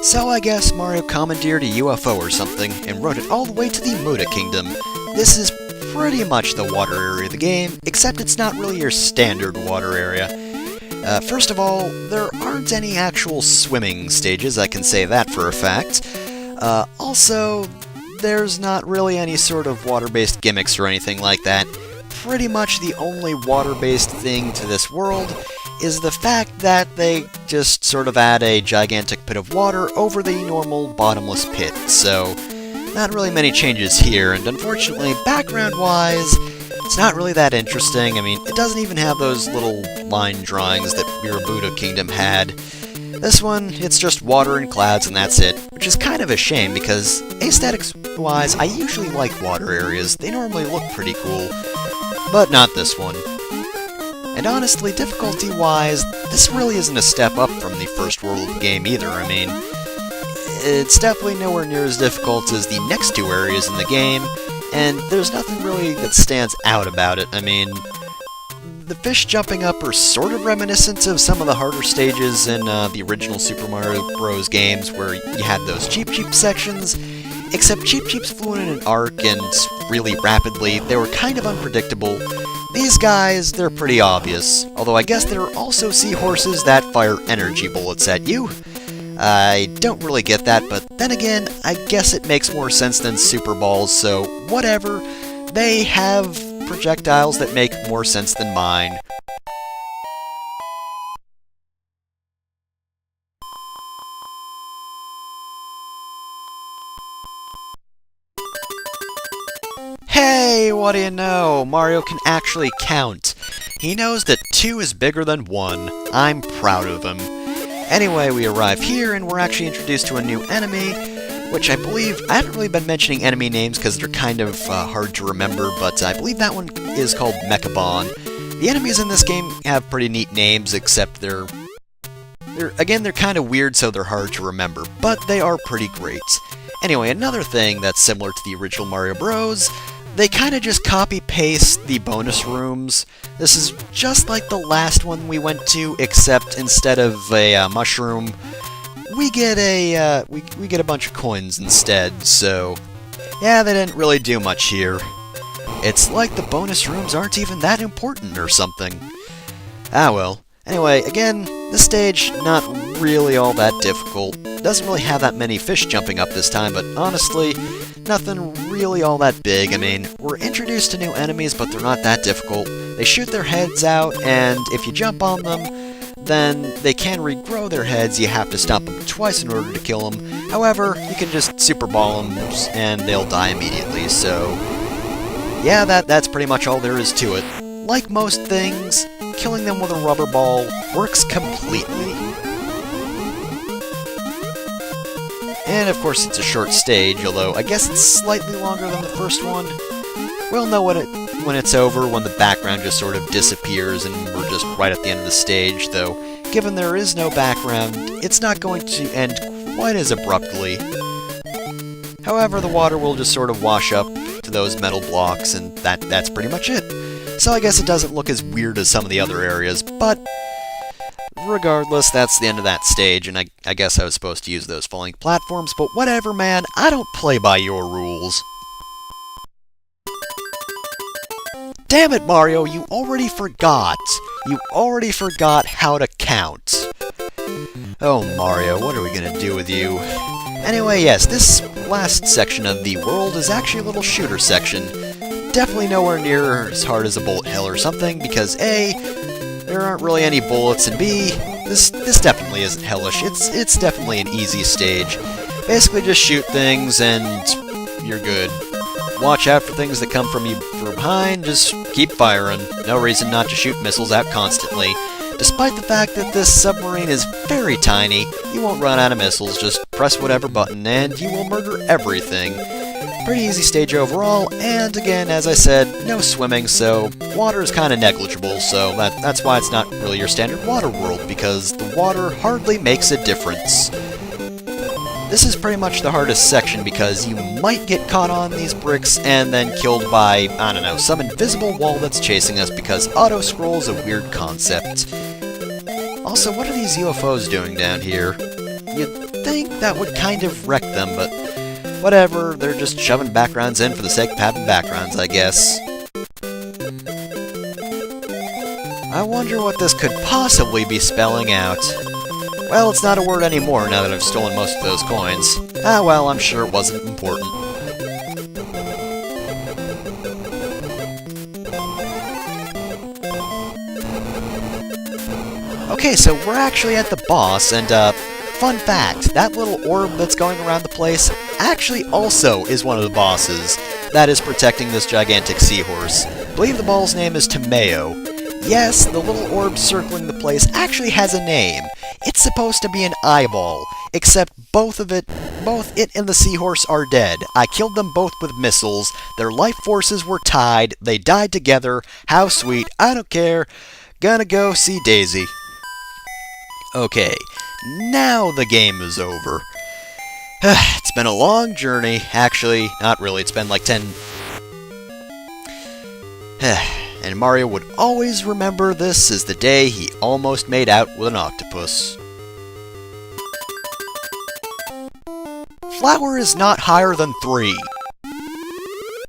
So I guess Mario commandeered a UFO or something and rode it all the way to the Muda Kingdom. This is pretty much the water area of the game, except it's not really your standard water area. First of all, there aren't any actual swimming stages, I can say that for a fact. Also, there's not really any sort of water-based gimmicks or anything like that. Pretty much the only water-based thing to this world is the fact that they just sort of add a gigantic pit of water over the normal bottomless pit, so not really many changes here, and unfortunately, background-wise, it's not really that interesting. I mean, it doesn't even have those little line drawings that Muda Kingdom had. This one, it's just water and clouds and that's it, which is kind of a shame because, aesthetics-wise, I usually like water areas. They normally look pretty cool, but not this one. And honestly, difficulty-wise, this really isn't a step up from the first world of the game either. I mean, it's definitely nowhere near as difficult as the next two areas in the game, and there's nothing really that stands out about it. I mean, the fish jumping up are sort of reminiscent of some of the harder stages in the original Super Mario Bros. Games where you had those Cheep Cheep sections, except Cheep Cheeps flew in an arc and really rapidly. They were kind of unpredictable. These guys, they're pretty obvious, although I guess there are also Seahorses that fire energy bullets at you. I don't really get that, but then again, I guess it makes more sense than Super Balls, so whatever. They have projectiles that make more sense than mine. Hey, what do you know? Mario can actually count. He knows that 2 is bigger than 1. I'm proud of him. Anyway, we arrive here, and we're actually introduced to a new enemy, which I believe... I haven't really been mentioning enemy names because they're kind of hard to remember, but I believe that one is called Mechabon. The enemies in this game have pretty neat names, except they're kind of weird, so they're hard to remember, but they are pretty great. Anyway, another thing that's similar to the original Mario Bros., they kind of just copy-paste the bonus rooms. This is just like the last one we went to, except instead of a mushroom, we get a we get a bunch of coins instead. So, yeah, they didn't really do much here. It's like the bonus rooms aren't even that important or something. Ah well. Anyway, again, this stage not really all that difficult. Doesn't really have that many fish jumping up this time, but honestly, nothing really all that big. I mean, we're introduced to new enemies, but they're not that difficult. They shoot their heads out, and if you jump on them, then they can regrow their heads. You have to stop them twice in order to kill them. However, you can just Super Ball them, and they'll die immediately, so... yeah, that's pretty much all there is to it. Like most things, killing them with a rubber ball works completely. And of course it's a short stage, although I guess it's slightly longer than the first one. We'll know when it's over, when the background just sort of disappears and we're just right at the end of the stage, though given there is no background, it's not going to end quite as abruptly. However, the water will just sort of wash up to those metal blocks, and that's pretty much it. So I guess it doesn't look as weird as some of the other areas, but regardless, that's the end of that stage, and I guess I was supposed to use those falling platforms, but whatever, man, I don't play by your rules. Damn it, Mario, you already forgot! You already forgot how to count. Oh, Mario, what are we gonna do with you? Anyway, yes, this last section of the world is actually a little shooter section. Definitely nowhere near as hard as a bullet hell or something, because A, there aren't really any bullets, and B, this definitely isn't hellish. It's definitely an easy stage. Basically just shoot things and you're good. Watch out for things that come from you from behind, just keep firing. No reason not to shoot missiles out constantly. Despite the fact that this submarine is very tiny, you won't run out of missiles, just press whatever button and you will murder everything. Pretty easy stage overall, and again, as I said, no swimming, so water is kind of negligible, so that's why it's not really your standard water world, because the water hardly makes a difference. This is pretty much the hardest section because you might get caught on these bricks and then killed by, I don't know, some invisible wall that's chasing us because auto-scroll is a weird concept. Also, what are these UFOs doing down here? You'd think that would kind of wreck them, but whatever, they're just shoving backgrounds in for the sake of having backgrounds, I guess. I wonder what this could possibly be spelling out. Well, it's not a word anymore now that I've stolen most of those coins. Ah well, I'm sure it wasn't important. Okay, so we're actually at the boss, and fun fact, that little orb that's going around the place actually also is one of the bosses that is protecting this gigantic seahorse. I believe the ball's name is Tomeo. Yes, the little orb circling the place actually has a name. It's supposed to be an eyeball, except both it and the seahorse are dead. I killed them both with missiles. Their life forces were tied. They died together. How sweet. I don't care. Gonna go see Daisy. Okay, now the game is over. It's been a long journey. Actually, not really. It's been like 10... And Mario would always remember this as the day he almost made out with an octopus. Flower is not higher than 3.